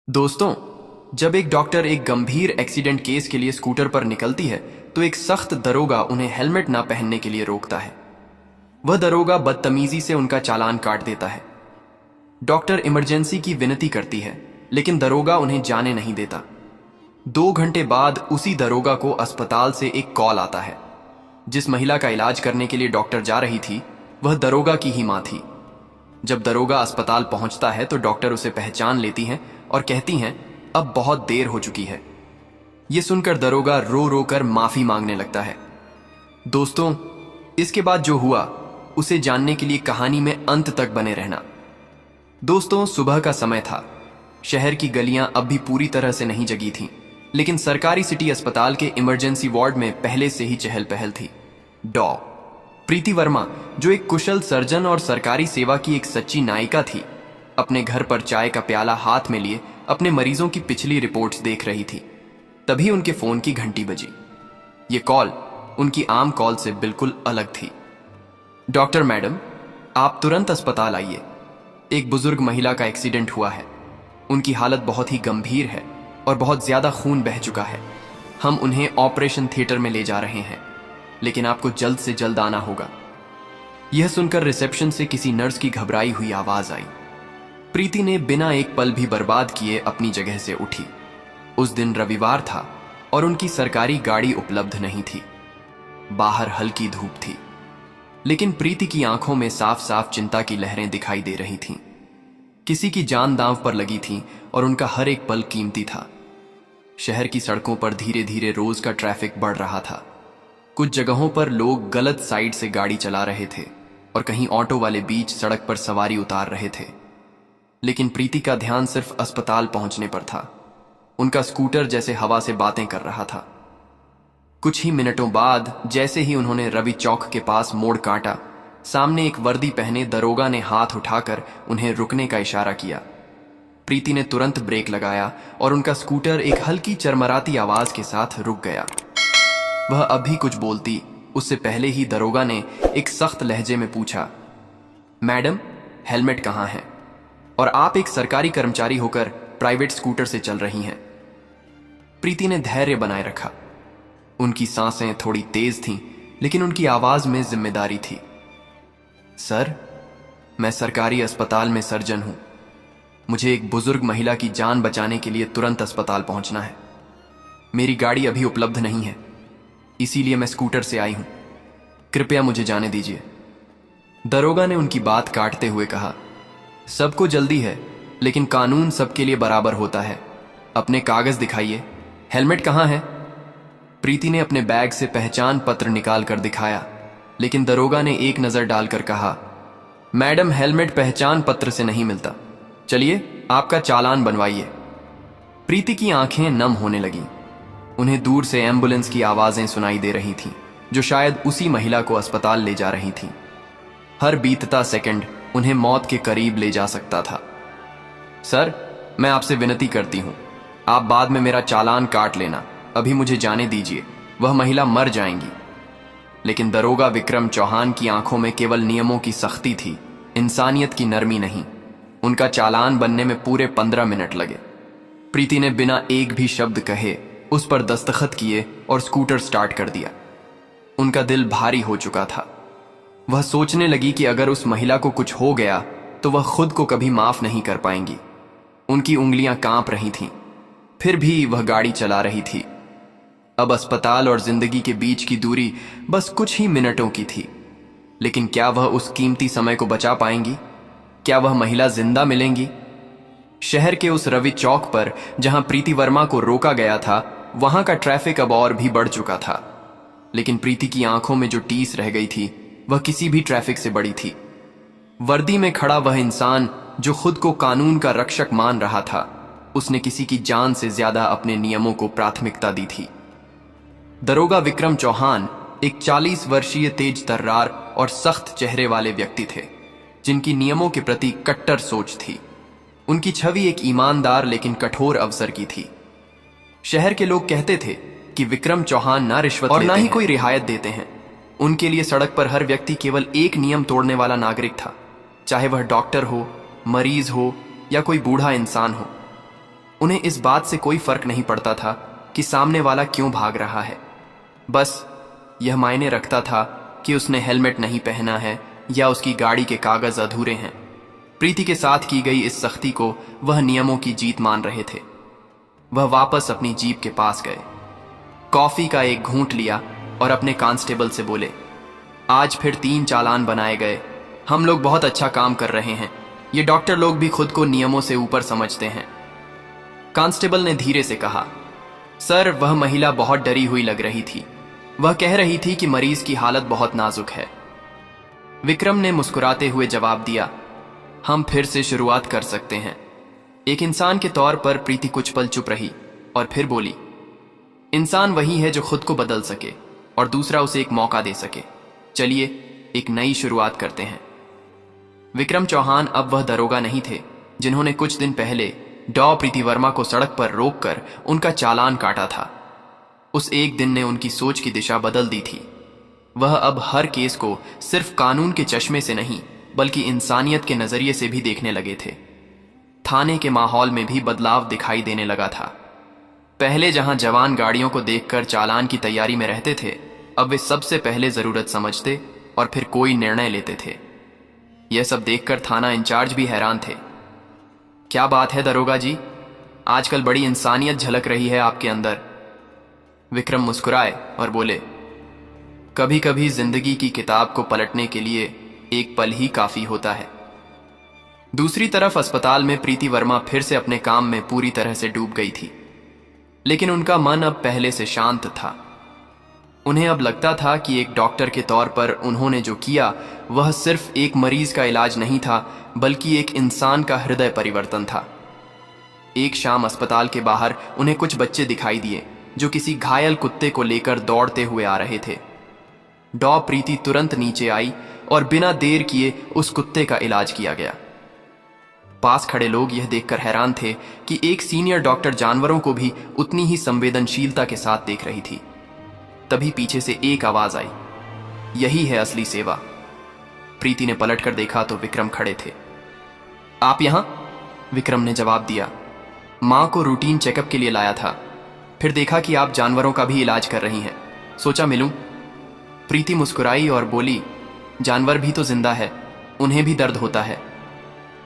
दोस्तों, जब एक डॉक्टर एक गंभीर एक्सीडेंट केस के लिए स्कूटर पर निकलती है तो एक सख्त दरोगा उन्हें हेलमेट ना पहनने के लिए रोकता है। वह दरोगा बदतमीजी से उनका चालान काट देता है। डॉक्टर इमरजेंसी की विनती करती है, लेकिन दरोगा उन्हें जाने नहीं देता। 2 घंटे बाद उसी दरोगा को अस्पताल से एक कॉल आता है। जिस महिला का इलाज करने के लिए डॉक्टर जा रही थी वह दरोगा की ही मां थी। जब दरोगा अस्पताल पहुंचता है तो डॉक्टर उसे पहचान लेती हैं और कहती हैं, अब बहुत देर हो चुकी है। यह सुनकर दरोगा रो रो कर माफी मांगने लगता है। दोस्तों, इसके बाद जो हुआ उसे जानने के लिए कहानी में अंत तक बने रहना। दोस्तों, सुबह का समय था। शहर की गलियां अब भी पूरी तरह से नहीं जगी थीं, लेकिन सरकारी सिटी अस्पताल के इमरजेंसी वार्ड में पहले से ही चहल पहल थी। डॉ प्रीति वर्मा, जो एक कुशल सर्जन और सरकारी सेवा की एक सच्ची नायिका थी, अपने घर पर चाय का प्याला हाथ में लिए अपने मरीजों की पिछली रिपोर्ट्स देख रही थी। तभी उनके फोन की घंटी बजी। ये कॉल उनकी आम कॉल से बिल्कुल अलग थी। डॉक्टर मैडम, आप तुरंत अस्पताल आइए। एक बुजुर्ग महिला का एक्सीडेंट हुआ है। उनकी हालत बहुत ही गंभीर है और बहुत ज्यादा खून बह चुका है। हम उन्हें ऑपरेशन थिएटर में ले जा रहे हैं, लेकिन आपको जल्द से जल्द आना होगा। यह सुनकर रिसेप्शन से किसी नर्स की घबराई हुई आवाज आई। प्रीति ने बिना एक पल भी बर्बाद किए अपनी जगह से उठी। उस दिन रविवार था और उनकी सरकारी गाड़ी उपलब्ध नहीं थी। बाहर हल्की धूप थी, लेकिन प्रीति की आंखों में साफ साफ चिंता की लहरें दिखाई दे रही थीं। किसी की जान दांव पर लगी थी और उनका हर एक पल कीमती था। शहर की सड़कों पर धीरे धीरे रोज का ट्रैफिक बढ़ रहा था। कुछ जगहों पर लोग गलत साइड से गाड़ी चला रहे थे और कहीं ऑटो वाले बीच सड़क पर सवारी उतार रहे थे। लेकिन प्रीति का ध्यान सिर्फ अस्पताल पहुंचने पर था। उनका स्कूटर जैसे हवा से बातें कर रहा था। कुछ ही मिनटों बाद जैसे ही उन्होंने रवि चौक के पास मोड़ काटा, सामने एक वर्दी पहने दरोगा ने हाथ उठाकर उन्हें रुकने का इशारा किया। प्रीति ने तुरंत ब्रेक लगाया और उनका स्कूटर एक हल्की चरमराती आवाज के साथ रुक गया। वह अभी कुछ बोलती उससे पहले ही दरोगा ने एक सख्त लहजे में पूछा, मैडम, हेलमेट कहाँ है? और आप एक सरकारी कर्मचारी होकर प्राइवेट स्कूटर से चल रही हैं। प्रीति ने धैर्य बनाए रखा। उनकी सांसें थोड़ी तेज थीं, लेकिन उनकी आवाज में जिम्मेदारी थी। सर, मैं सरकारी अस्पताल में सर्जन हूं। मुझे एक बुजुर्ग महिला की जान बचाने के लिए तुरंत अस्पताल पहुंचना है। मेरी गाड़ी अभी उपलब्ध नहीं है, इसीलिए मैं स्कूटर से आई हूं। कृपया मुझे जाने दीजिए। दरोगा ने उनकी बात काटते हुए कहा, सबको जल्दी है, लेकिन कानून सबके लिए बराबर होता है। अपने कागज दिखाइए। हेलमेट कहाँ है? प्रीति ने अपने बैग से पहचान पत्र निकाल कर दिखाया, लेकिन दरोगा ने एक नजर डालकर कहा, मैडम, हेलमेट पहचान पत्र से नहीं मिलता। चलिए, आपका चालान बनवाइए। प्रीति की आंखें नम होने लगीं। उन्हें दूर से एम्बुलेंस की आवाजें सुनाई दे रही थीं, जो शायद उसी महिला को अस्पताल ले जा रही थीं। हर बीतता सेकंड उन्हें मौत के करीब ले जा सकता था। सर, मैं आपसे विनती करती हूं, आप बाद में मेरा चालान काट लेना। अभी मुझे जाने दीजिए, वह महिला मर जाएंगी। लेकिन दरोगा विक्रम चौहान की आंखों में केवल नियमों की सख्ती थी, इंसानियत की नरमी नहीं। उनका चालान बनने में पूरे 15 मिनट लगे। प्रीति ने बिना एक भी शब्द कहे उस पर दस्तखत किए और स्कूटर स्टार्ट कर दिया। उनका दिल भारी हो चुका था। वह सोचने लगी कि अगर उस महिला को कुछ हो गया तो वह खुद को कभी माफ नहीं कर पाएंगी। उनकी उंगलियां कांप रही थीं, फिर भी वह गाड़ी चला रही थी। अब अस्पताल और जिंदगी के बीच की दूरी बस कुछ ही मिनटों की थी, लेकिन क्या वह उस कीमती समय को बचा पाएंगी? क्या वह महिला जिंदा मिलेंगी? शहर के उस रवि चौक पर जहां प्रीति वर्मा को रोका गया था, वहां का ट्रैफिक अब और भी बढ़ चुका था। लेकिन प्रीति की आंखों में जो टीस रह गई थी वह किसी भी ट्रैफिक से बड़ी थी। वर्दी में खड़ा वह इंसान जो खुद को कानून का रक्षक मान रहा था, उसने किसी की जान से ज्यादा अपने नियमों को प्राथमिकता दी थी। दरोगा विक्रम चौहान एक 40 वर्षीय तेज तर्रार और सख्त चेहरे वाले व्यक्ति थे, जिनकी नियमों के प्रति कट्टर सोच थी। उनकी छवि एक ईमानदार लेकिन कठोर अफसर की थी। शहर के लोग कहते थे कि विक्रम चौहान ना रिश्वत और ना ही कोई रियायत देते हैं। उनके लिए सड़क पर हर व्यक्ति केवल एक नियम तोड़ने वाला नागरिक था, चाहे वह डॉक्टर हो, मरीज हो या कोई बूढ़ा इंसान हो। उन्हें इस बात से कोई फर्क नहीं पड़ता था कि सामने वाला क्यों भाग रहा है। बस यह मायने रखता था कि उसने हेलमेट नहीं पहना है या उसकी गाड़ी के कागज अधूरे हैं। प्रीति के साथ की गई इस सख्ती को वह नियमों की जीत मान रहे थे। वह वापस अपनी जीप के पास गए, कॉफी का एक घूंट लिया और अपने कांस्टेबल से बोले, आज फिर 3 चालान बनाए गए। हम लोग बहुत अच्छा काम कर रहे हैं। ये डॉक्टर लोग भी खुद को नियमों से ऊपर समझते हैं। कांस्टेबल ने धीरे से कहा, सर, वह महिला बहुत डरी हुई लग रही थी। वह कह रही थी कि मरीज की हालत बहुत नाजुक है। विक्रम ने मुस्कुराते हुए जवाब दिया, हम फिर से शुरुआत कर सकते हैं। एक इंसान के तौर पर प्रीति कुछ पल चुप रही और फिर बोली, इंसान वही है जो खुद को बदल सके और दूसरा उसे एक मौका दे सके। चलिए एक नई शुरुआत करते हैं। विक्रम चौहान अब वह दरोगा नहीं थे जिन्होंने कुछ दिन पहले डॉ प्रीति वर्मा को सड़क पर रोककर उनका चालान काटा था। उस एक दिन ने उनकी सोच की दिशा बदल दी थी। वह अब हर केस को सिर्फ कानून के चश्मे से नहीं बल्कि इंसानियत के नजरिए से भी देखने लगे थे। थाने के माहौल में भी बदलाव दिखाई देने लगा था। पहले जहां जवान गाड़ियों को देखकर चालान की तैयारी में रहते थे, अब वे सबसे पहले जरूरत समझते और फिर कोई निर्णय लेते थे। यह सब देखकर थाना इंचार्ज भी हैरान थे। क्या बात है दरोगा जी, आजकल बड़ी इंसानियत झलक रही है आपके अंदर। विक्रम मुस्कुराए और बोले, कभी कभी जिंदगी की किताब को पलटने के लिए एक पल ही काफी होता है। दूसरी तरफ अस्पताल में प्रीति वर्मा फिर से अपने काम में पूरी तरह से डूब गई थी, लेकिन उनका मन अब पहले से शांत था। उन्हें अब लगता था कि एक डॉक्टर के तौर पर उन्होंने जो किया वह सिर्फ एक मरीज का इलाज नहीं था बल्कि एक इंसान का हृदय परिवर्तन था। एक शाम अस्पताल के बाहर उन्हें कुछ बच्चे दिखाई दिए जो किसी घायल कुत्ते को लेकर दौड़ते हुए आ रहे थे। डॉ प्रीति तुरंत नीचे आई और बिना देर किए उस कुत्ते का इलाज किया गया। पास खड़े लोग यह देखकर हैरान थे कि एक सीनियर डॉक्टर जानवरों को भी उतनी ही संवेदनशीलता के साथ देख रही थी। तभी पीछे से एक आवाज आई, यही है असली सेवा। प्रीति ने पलटकर देखा तो विक्रम खड़े थे। आप यहां? विक्रम ने जवाब दिया, मां को रूटीन चेकअप के लिए लाया था, फिर देखा कि आप जानवरों का भी इलाज कर रही हैं, सोचा मिलूं। प्रीति मुस्कुराई और बोली, जानवर भी तो जिंदा है, उन्हें भी दर्द होता है।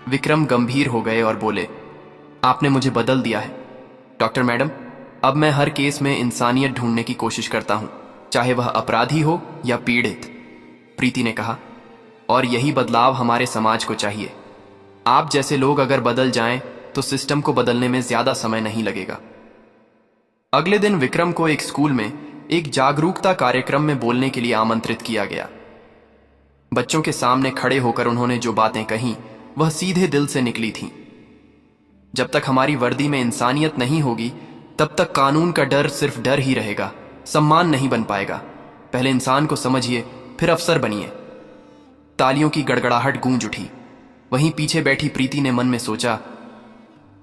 विक्रम गंभीर हो गए और बोले, आपने मुझे बदल दिया है डॉक्टर मैडम। अब मैं हर केस में इंसानियत ढूंढने की कोशिश करता हूं, चाहे वह अपराधी हो या पीड़ित। प्रीति ने कहा, और यही बदलाव हमारे समाज को चाहिए। आप जैसे लोग अगर बदल जाएं तो सिस्टम को बदलने में ज्यादा समय नहीं लगेगा। अगले दिन विक्रम को एक स्कूल में एक जागरूकता कार्यक्रम में बोलने के लिए आमंत्रित किया गया। बच्चों के सामने खड़े होकर उन्होंने जो बातें कहीं वह सीधे दिल से निकली थीं। जब तक हमारी वर्दी में इंसानियत नहीं होगी तब तक कानून का डर सिर्फ डर ही रहेगा, सम्मान नहीं बन पाएगा। पहले इंसान को समझिए, फिर अफसर बनिए। तालियों की गड़गड़ाहट गूंज उठी। वहीं पीछे बैठी प्रीति ने मन में सोचा,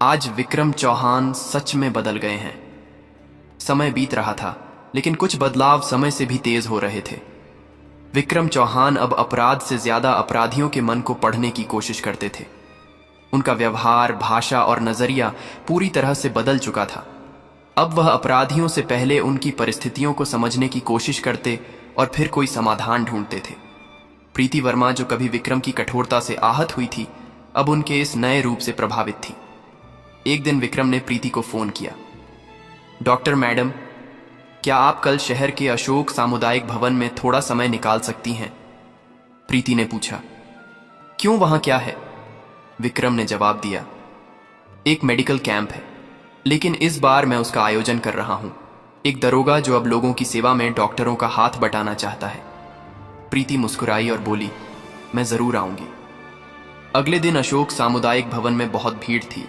आज विक्रम चौहान सच में बदल गए हैं। समय बीत रहा था लेकिन कुछ बदलाव समय से भी तेज हो रहे थे। विक्रम चौहान अब अपराध से ज्यादा अपराधियों के मन को पढ़ने की कोशिश करते थे। उनका व्यवहार, भाषा और नजरिया पूरी तरह से बदल चुका था। अब वह अपराधियों से पहले उनकी परिस्थितियों को समझने की कोशिश करते और फिर कोई समाधान ढूंढते थे। प्रीति वर्मा, जो कभी विक्रम की कठोरता से आहत हुई थी, अब उनके इस नए रूप से प्रभावित थी। एक दिन विक्रम ने प्रीति को फोन किया, डॉक्टर मैडम, क्या आप कल शहर के अशोक सामुदायिक भवन में थोड़ा समय निकाल सकती हैं? प्रीति ने पूछा। क्यों, वहां क्या है? विक्रम ने जवाब दिया, एक मेडिकल कैंप है, लेकिन इस बार मैं उसका आयोजन कर रहा हूं। एक दरोगा जो अब लोगों की सेवा में डॉक्टरों का हाथ बटाना चाहता है। प्रीति मुस्कुराई और बोली, मैं जरूर आऊंगी। अगले दिन अशोक सामुदायिक भवन में बहुत भीड़ थी।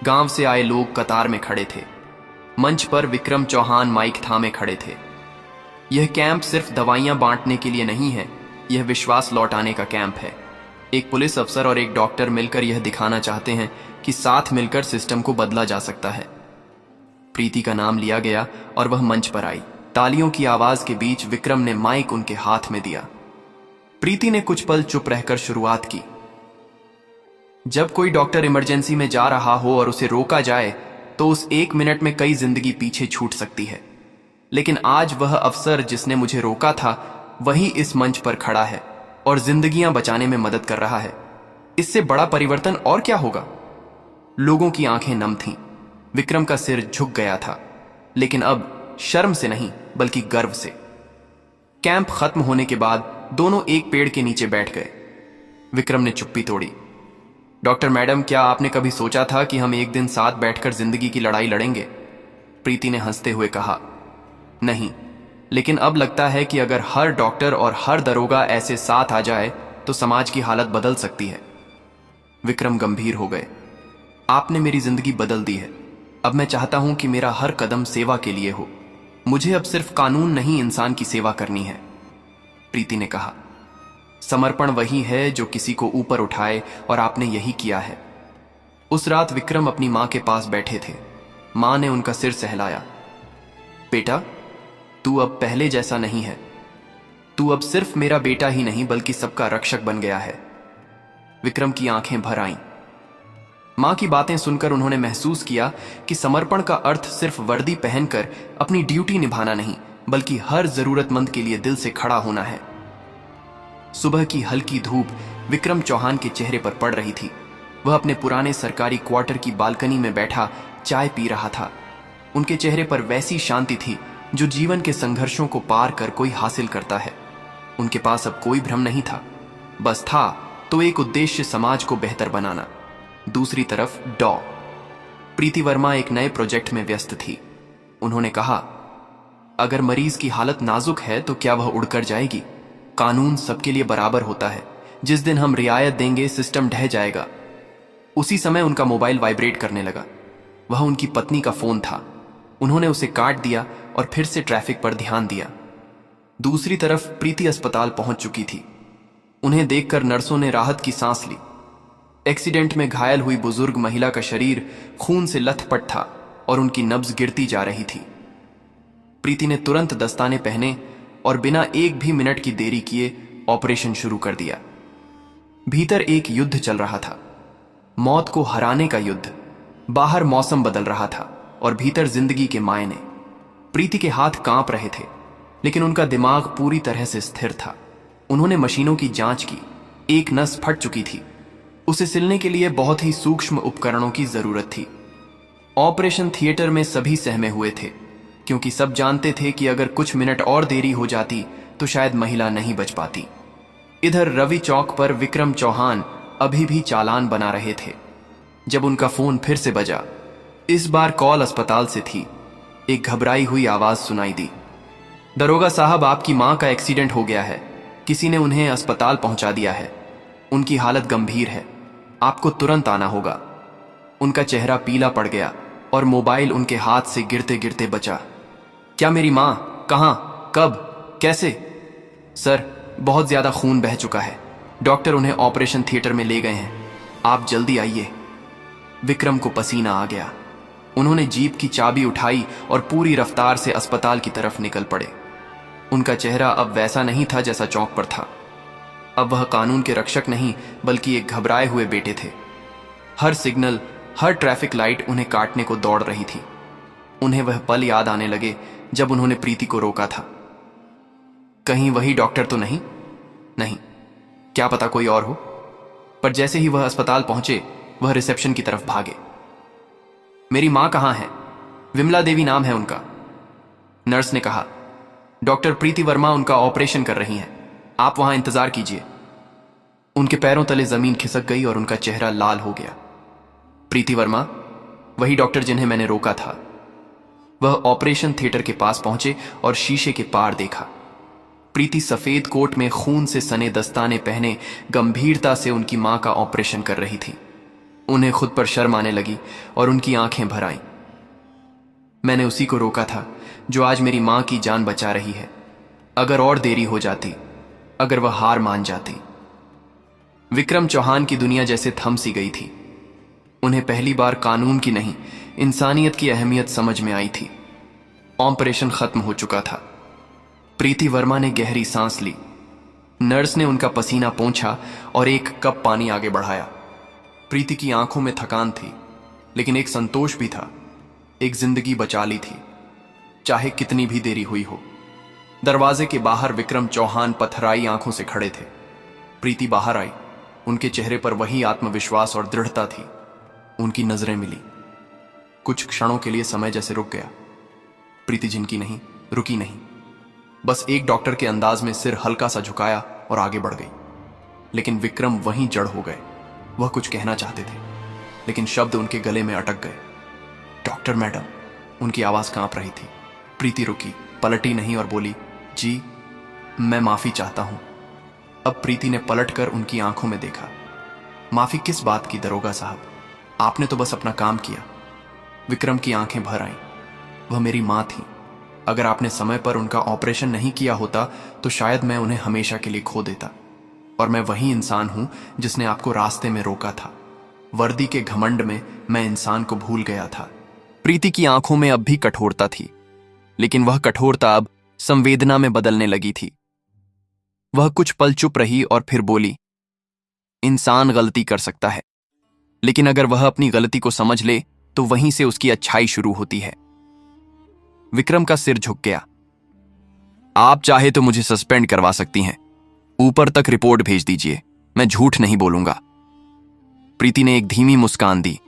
गांव से आए लोग कतार में खड़े थे। मंच पर विक्रम चौहान माइक थामे खड़े थे। यह कैंप सिर्फ दवाइयां बांटने के लिए नहीं है, यह विश्वास लौटाने का कैंप है। एक पुलिस अफसर और एक डॉक्टर मिलकर यह दिखाना चाहते हैं कि साथ मिलकर सिस्टम को बदला जा सकता है। प्रीति का नाम लिया गया और वह मंच पर आई। तालियों की आवाज के बीच विक्रम ने माइक उनके हाथ में दिया। प्रीति ने कुछ पल चुप रहकर शुरुआत की। जब कोई डॉक्टर इमरजेंसी में जा रहा हो और उसे रोका जाए तो उस 1 मिनट में कई जिंदगी पीछे छूट सकती है। लेकिन आज वह अफसर जिसने मुझे रोका था, वही इस मंच पर खड़ा है और जिंदगियां बचाने में मदद कर रहा है। इससे बड़ा परिवर्तन और क्या होगा? लोगों की आंखें नम थीं। विक्रम का सिर झुक गया था, लेकिन अब शर्म से नहीं बल्कि गर्व से। कैंप खत्म होने के बाद दोनों एक पेड़ के नीचे बैठ गए। विक्रम ने चुप्पी तोड़ी। डॉक्टर मैडम, क्या आपने कभी सोचा था कि हम एक दिन साथ बैठकर जिंदगी की लड़ाई लड़ेंगे? प्रीति ने हंसते हुए कहा। नहीं, लेकिन अब लगता है कि अगर हर डॉक्टर और हर दरोगा ऐसे साथ आ जाए तो समाज की हालत बदल सकती है। विक्रम गंभीर हो गए। आपने मेरी जिंदगी बदल दी है। अब मैं चाहता हूं कि मेरा हर कदम सेवा के लिए हो। मुझे अब सिर्फ कानून नहीं, इंसान की सेवा करनी है। प्रीति ने कहा। समर्पण वही है जो किसी को ऊपर उठाए, और आपने यही किया है। उस रात विक्रम अपनी मां के पास बैठे थे। मां ने उनका सिर सहलाया। बेटा, तू अब पहले जैसा नहीं है। तू अब सिर्फ मेरा बेटा ही नहीं बल्कि सबका रक्षक बन गया है। विक्रम की आंखें भर आईं। मां की बातें सुनकर उन्होंने महसूस किया कि समर्पण का अर्थ सिर्फ वर्दी पहनकर अपनी ड्यूटी निभाना नहीं, बल्कि हर जरूरतमंद के लिए दिल से खड़ा होना है। सुबह की हल्की धूप विक्रम चौहान के चेहरे पर पड़ रही थी। वह अपने पुराने सरकारी क्वार्टर की बालकनी में बैठा चाय पी रहा था। उनके चेहरे पर वैसी शांति थी जो जीवन के संघर्षों को पार कर कोई हासिल करता है। उनके पास अब कोई भ्रम नहीं था, बस था तो एक उद्देश्य, समाज को बेहतर बनाना। दूसरी तरफ डॉ प्रीति वर्मा एक नए प्रोजेक्ट में व्यस्त थी। उन्होंने कहा, अगर मरीज की हालत नाजुक है तो क्या वह उड़कर जाएगी? कानून सबके लिए बराबर होता है। जिस दिन हम रियायत देंगे, सिस्टम ढह जाएगा। उसी समय उनका मोबाइल वाइब्रेट करने लगा। वह उनकी पत्नी का फोन था। उन्होंने उसे काट दिया और फिर से ट्रैफिक पर ध्यान दिया। दूसरी तरफ प्रीति अस्पताल पहुंच चुकी थी। उन्हें देखकर नर्सों ने राहत की सांस ली। एक्सीडेंट में घायल हुई बुजुर्ग महिला का शरीर खून से लथपथ था और उनकी नब्ज गिरती जा रही थी। प्रीति ने तुरंत दस्ताने पहने और बिना एक भी मिनट की देरी किए ऑपरेशन शुरू कर दिया। भीतर एक युद्ध चल रहा था, मौत को हराने का युद्ध। बाहर मौसम बदल रहा था और भीतर जिंदगी के मायने। प्रीति के हाथ कांप रहे थे, लेकिन उनका दिमाग पूरी तरह से स्थिर था। उन्होंने मशीनों की जांच की। एक नस फट चुकी थी। उसे सिलने के लिए बहुत ही सूक्ष्म उपकरणों की जरूरत थी। ऑपरेशन थिएटर में सभी सहमे हुए थे, क्योंकि सब जानते थे कि अगर कुछ मिनट और देरी हो जाती तो शायद महिला नहीं बच पाती। इधर रवि चौक पर विक्रम चौहान अभी भी चालान बना रहे थे जब उनका फोन फिर से बजा। इस बार कॉल अस्पताल से थी। एक घबराई हुई आवाज सुनाई दी। दरोगा साहब, आपकी मां का एक्सीडेंट हो गया है। किसी ने उन्हें अस्पताल पहुंचा दिया है। उनकी हालत गंभीर है। आपको तुरंत आना होगा। उनका चेहरा पीला पड़ गया और मोबाइल उनके हाथ से गिरते गिरते बचा। क्या मेरी मां? कहां? कब? कैसे? सर, बहुत ज्यादा खून बह चुका है। डॉक्टर उन्हें ऑपरेशन थिएटर में ले गए हैं। आप जल्दी आइए। विक्रम को पसीना आ गया। उन्होंने जीप की चाबी उठाई और पूरी रफ्तार से अस्पताल की तरफ निकल पड़े। उनका चेहरा अब वैसा नहीं था जैसा चौक पर था। अब वह कानून के रक्षक नहीं बल्कि एक घबराए हुए बेटे थे। हर सिग्नल, हर ट्रैफिक लाइट उन्हें काटने को दौड़ रही थी। उन्हें वह पल याद आने लगे जब उन्होंने प्रीति को रोका था। कहीं वही डॉक्टर तो नहीं? नहीं, क्या पता कोई और हो। पर जैसे ही वह अस्पताल पहुंचे, वह रिसेप्शन की तरफ भागे। मेरी मां कहां है? विमला देवी नाम है उनका। नर्स ने कहा। डॉक्टर प्रीति वर्मा उनका ऑपरेशन कर रही हैं। आप वहां इंतजार कीजिए। उनके पैरों तले जमीन खिसक गई और उनका चेहरा लाल हो गया। प्रीति वर्मा, वही डॉक्टर जिन्हें मैंने रोका था। वह ऑपरेशन थिएटर के पास पहुंचे और शीशे के पार देखा। प्रीति सफेद कोट में खून से सने दस्ताने पहने गंभीरता से उनकी मां का ऑपरेशन कर रही थी। उन्हें खुद पर शर्म आने लगी और उनकी आंखें भर आईं। मैंने उसी को रोका था जो आज मेरी मां की जान बचा रही है। अगर और देरी हो जाती, अगर वह हार मान जाती। विक्रम चौहान की दुनिया जैसे थम सी गई थी। उन्हें पहली बार कानून की नहीं, इंसानियत की अहमियत समझ में आई थी। ऑपरेशन खत्म हो चुका था। प्रीति वर्मा ने गहरी सांस ली। नर्स ने उनका पसीना पोंछा और एक कप पानी आगे बढ़ाया। प्रीति की आंखों में थकान थी, लेकिन एक संतोष भी था। एक जिंदगी बचा ली थी, चाहे कितनी भी देरी हुई हो। दरवाजे के बाहर विक्रम चौहान पथराई आंखों से खड़े थे। प्रीति बाहर आई। उनके चेहरे पर वही आत्मविश्वास और दृढ़ता थी। उनकी नजरें मिली। कुछ क्षणों के लिए समय जैसे रुक गया। प्रीति जिनकी नहीं, रुकी नहीं, बस एक डॉक्टर के अंदाज में सिर हल्का सा झुकाया और आगे बढ़ गई। लेकिन विक्रम वहीं जड़ हो गए। वह कुछ कहना चाहते थे, लेकिन शब्द उनके गले में अटक गए। डॉक्टर मैडम, उनकी आवाज कांप रही थी। प्रीति रुकी, पलटी नहीं और बोली, जी मैं माफी चाहता हूं। अब प्रीति ने पलटकर उनकी आंखों में देखा। माफी किस बात की दरोगा साहब, आपने तो बस अपना काम किया। विक्रम की आंखें भर आईं। वह मेरी मां थी। अगर आपने समय पर उनका ऑपरेशन नहीं किया होता तो शायद मैं उन्हें हमेशा के लिए खो देता। और मैं वही इंसान हूं जिसने आपको रास्ते में रोका था। वर्दी के घमंड में मैं इंसान को भूल गया था। प्रीति की आंखों में अब भी कठोरता थी, लेकिन वह कठोरता अब संवेदना में बदलने लगी थी। वह कुछ पल चुप रही और फिर बोली, इंसान गलती कर सकता है, लेकिन अगर वह अपनी गलती को समझ ले तो वहीं से उसकी अच्छाई शुरू होती है। विक्रम का सिर झुक गया। आप चाहे तो मुझे सस्पेंड करवा सकती हैं, ऊपर तक रिपोर्ट भेज दीजिए, मैं झूठ नहीं बोलूंगा। प्रीति ने एक धीमी मुस्कान दी।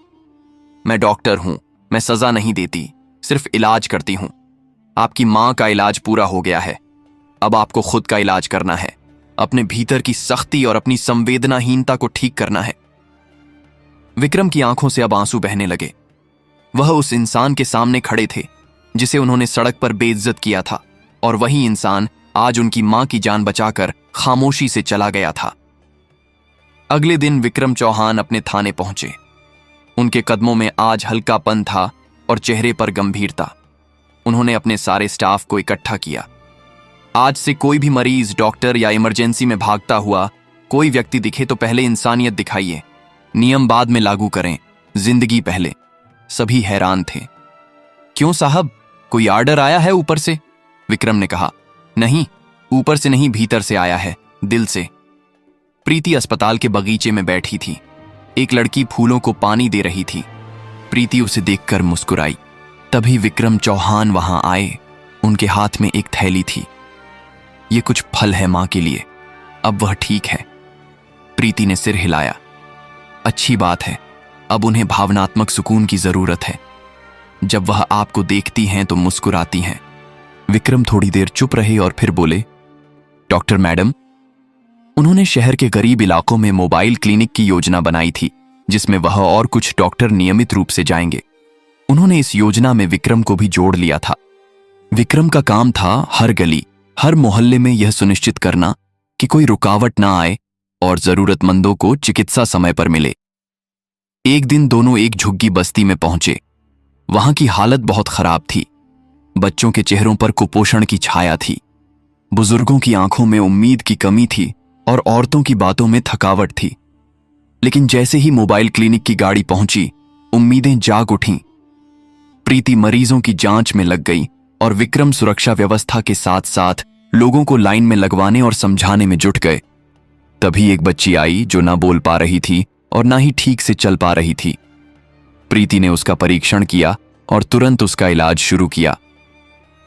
मैं डॉक्टर हूं, मैं सजा नहीं देती, सिर्फ इलाज करती हूं। आपकी मां का इलाज पूरा हो गया है, अब आपको खुद का इलाज करना है। अपने भीतर की सख्ती और अपनी संवेदनाहीनता को ठीक करना है। विक्रम की आंखों से अब आंसू बहने लगे। वह उस इंसान के सामने खड़े थे जिसे उन्होंने सड़क पर बेइज्जत किया था, और वही इंसान आज उनकी मां की जान बचाकर खामोशी से चला गया था। अगले दिन विक्रम चौहान अपने थाने पहुंचे। उनके कदमों में आज हल्कापन था और चेहरे पर गंभीरता। उन्होंने अपने सारे स्टाफ को इकट्ठा किया। आज से कोई भी मरीज, डॉक्टर या इमरजेंसी में भागता हुआ कोई व्यक्ति दिखे तो पहले इंसानियत दिखाइए। नियम बाद में लागू करें, जिंदगी पहले। सभी हैरान थे। क्यों साहब, कोई आर्डर आया है ऊपर से? विक्रम ने कहा। नहीं, ऊपर से नहीं, भीतर से आया है, दिल से। प्रीति अस्पताल के बगीचे में बैठी थी। एक लड़की फूलों को पानी दे रही थी। प्रीति उसे देखकर मुस्कुराई। तभी विक्रम चौहान वहां आए। उनके हाथ में एक थैली थी। ये कुछ फल है मां के लिए, अब वह ठीक है। प्रीति ने सिर हिलाया। अच्छी बात है, अब उन्हें भावनात्मक सुकून की जरूरत है। जब वह आपको देखती हैं तो मुस्कुराती हैं। विक्रम थोड़ी देर चुप रहे और फिर बोले, डॉक्टर मैडम। उन्होंने शहर के गरीब इलाकों में मोबाइल क्लिनिक की योजना बनाई थी, जिसमें वह और कुछ डॉक्टर नियमित रूप से जाएंगे। उन्होंने इस योजना में विक्रम को भी जोड़ लिया था। विक्रम का काम था हर गली, हर मोहल्ले में यह सुनिश्चित करना कि कोई रुकावट ना आए और जरूरतमंदों को चिकित्सा समय पर मिले। एक दिन दोनों एक झुग्गी बस्ती में पहुंचे। वहां की हालत बहुत खराब थी। बच्चों के चेहरों पर कुपोषण की छाया थी। बुजुर्गों की आंखों में उम्मीद की कमी थी और औरतों की बातों में थकावट थी। लेकिन जैसे ही मोबाइल क्लिनिक की गाड़ी पहुंची, उम्मीदें जाग उठीं। प्रीति मरीजों की जांच में लग गई और विक्रम सुरक्षा व्यवस्था के साथ साथ लोगों को लाइन में लगवाने और समझाने में जुट गए। तभी एक बच्ची आई जो ना बोल पा रही थी और ना ही ठीक से चल पा रही थी। प्रीति ने उसका परीक्षण किया और तुरंत उसका इलाज शुरू किया।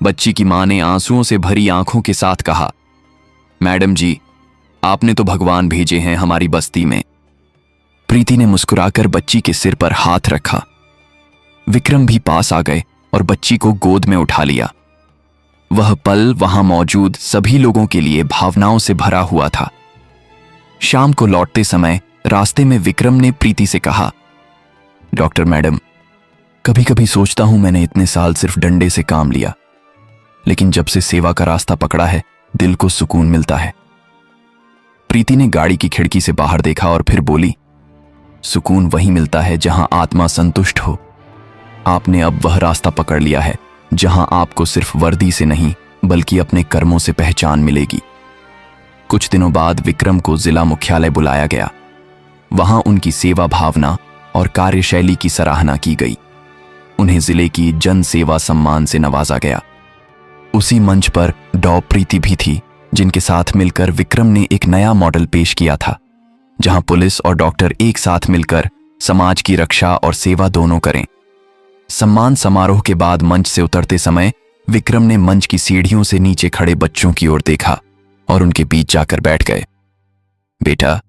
बच्ची की मां ने आंसुओं से भरी आंखों के साथ कहा, मैडम जी, आपने तो भगवान भेजे हैं हमारी बस्ती में। प्रीति ने मुस्कुराकर बच्ची के सिर पर हाथ रखा। विक्रम भी पास आ गए और बच्ची को गोद में उठा लिया। वह पल वहां मौजूद सभी लोगों के लिए भावनाओं से भरा हुआ था। शाम को लौटते समय रास्ते में विक्रम ने प्रीति से कहा, डॉक्टर मैडम, कभी कभी सोचता हूं मैंने इतने साल सिर्फ डंडे से काम लिया, लेकिन जब से सेवा का रास्ता पकड़ा है दिल को सुकून मिलता है। प्रीति ने गाड़ी की खिड़की से बाहर देखा और फिर बोली, सुकून वही मिलता है जहां आत्मा संतुष्ट हो। आपने अब वह रास्ता पकड़ लिया है जहां आपको सिर्फ वर्दी से नहीं बल्कि अपने कर्मों से पहचान मिलेगी। कुछ दिनों बाद विक्रम को जिला मुख्यालय बुलाया गया। वहां उनकी सेवा भावना और कार्यशैली की सराहना की गई। उन्हें जिले की जन सेवा सम्मान से नवाजा गया। उसी मंच पर डॉ प्रीति भी थी, जिनके साथ मिलकर विक्रम ने एक नया मॉडल पेश किया था, जहां पुलिस और डॉक्टर एक साथ मिलकर समाज की रक्षा और सेवा दोनों करें। सम्मान समारोह के बाद मंच से उतरते समय विक्रम ने मंच की सीढ़ियों से नीचे खड़े बच्चों की ओर देखा और उनके बीच जाकर बैठ गए। बेटा,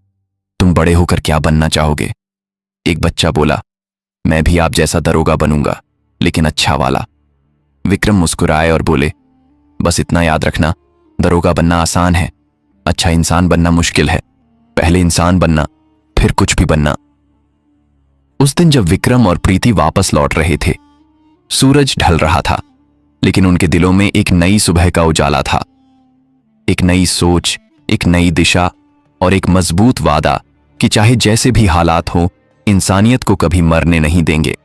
तुम बड़े होकर क्या बनना चाहोगे? एक बच्चा बोला। मैं भी आप जैसा दरोगा बनूंगा, लेकिन अच्छा वाला। विक्रम मुस्कुराए और बोले, बस इतना याद रखना, दरोगा बनना आसान है, अच्छा इंसान बनना मुश्किल है। पहले इंसान बनना, फिर कुछ भी बनना। उस दिन जब विक्रम और प्रीति वापस लौट रहे थे, सूरज ढल रहा था, लेकिन उनके दिलों में एक नई सुबह का उजाला था। एक नई सोच, एक नई दिशा और एक मजबूत वादा कि चाहे जैसे भी हालात हो, इंसानियत को कभी मरने नहीं देंगे।